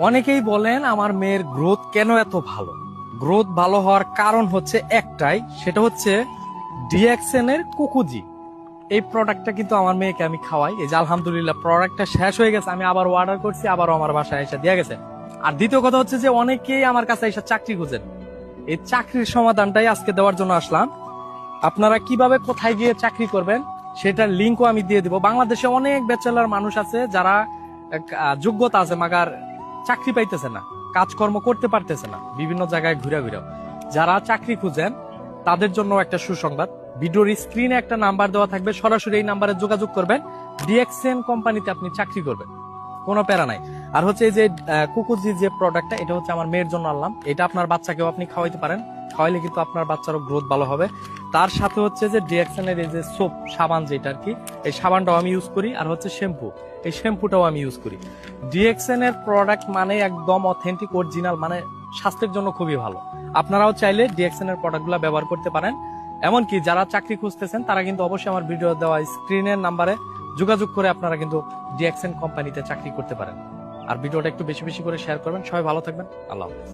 অনেকেই বলেন আমার মেয়ের গ্রোথ কেন এত ভালো। গ্রোথ ভালো হওয়ার কারণ হচ্ছে একটাই, সেটা হচ্ছে ডিএক্সএন এর কুকুজি। এই প্রোডাক্টটা কিন্তু আমার মেয়েকে আমি খাওয়াই। এই যে আলহামদুলিল্লাহ প্রোডাক্টটা শেষ হয়ে গেছে, আমি আবার অর্ডার করছি, আবারও আমার বাসায় এসে দিয়ে গেছে। আর দ্বিতীয় কথা হচ্ছে যে অনেকেই আমার কাছে এসে চাকরি খুঁজেন, এই চাকরির সমাধানটাই আজকে দেওয়ার জন্য আসলাম। আপনারা কিভাবে কোথায় গিয়ে চাকরি করবেন সেটার লিঙ্কও আমি দিয়ে দিব। বাংলাদেশে অনেক ব্যাচেলার মানুষ আছে যারা যোগ্যতা আছে মাগার চাকরি পাইতেছে না, কাজকর্ম করতে পারতেছে না, বিভিন্ন জায়গায় ঘুরে ঘুরে। যারা চাকরি খুঁজেন তাদের জন্য একটা সুসংবাদ, ভিডিওর স্ক্রিনে একটা নাম্বার দেওয়া থাকবে, সরাসরি এই নাম্বারে যোগাযোগ করবেন, ডিএক্সএন কোম্পানিতে আপনি চাকরি করবেন, কোনো প্যারা নাই। আর হচ্ছে এই যে কুকুজি যে প্রোডাক্টটা, এটা হচ্ছে আমার মেয়ের জন্য আনলাম। এটা আপনার বাচ্চাকেও আপনি খাওয়াইতে পারেন, খাওয়াইলে কিন্তু আপনার বাচ্চারও গ্রোথ ভালো হবে। তার সাথে হচ্ছে যে ডিএক্সএন এর এই যে সোপ সাবান যেটা আর কি, এই সাবানটাও আমি ইউজ করি। আর হচ্ছে শ্যাম্পু, এই শ্যাম্পুটাও আমি ইউজ করি। ডিএক্সএন এর প্রোডাক্ট মানে একদম অথেন্টিক অরিজিনাল, মানে স্বাস্থ্যের জন্য খুবই ভালো। আপনারাও চাইলে ডিএক্সএন এর প্রোডাক্টগুলো ব্যবহার করতে পারেন। এমনকি যারা চাকরি খুঁজতেছেন তারা কিন্তু অবশ্যই আমার ভিডিও দেওয়া স্ক্রিনের নাম্বারে যোগাযোগ করে আপনারা কিন্তু ডিএক্সএন কোম্পানিতে চাকরি করতে পারেন। আর ভিডিওটা একটু বেশি বেশি করে শেয়ার করবেন। সবাই ভালো থাকবেন। আল্লাহ হাফেজ।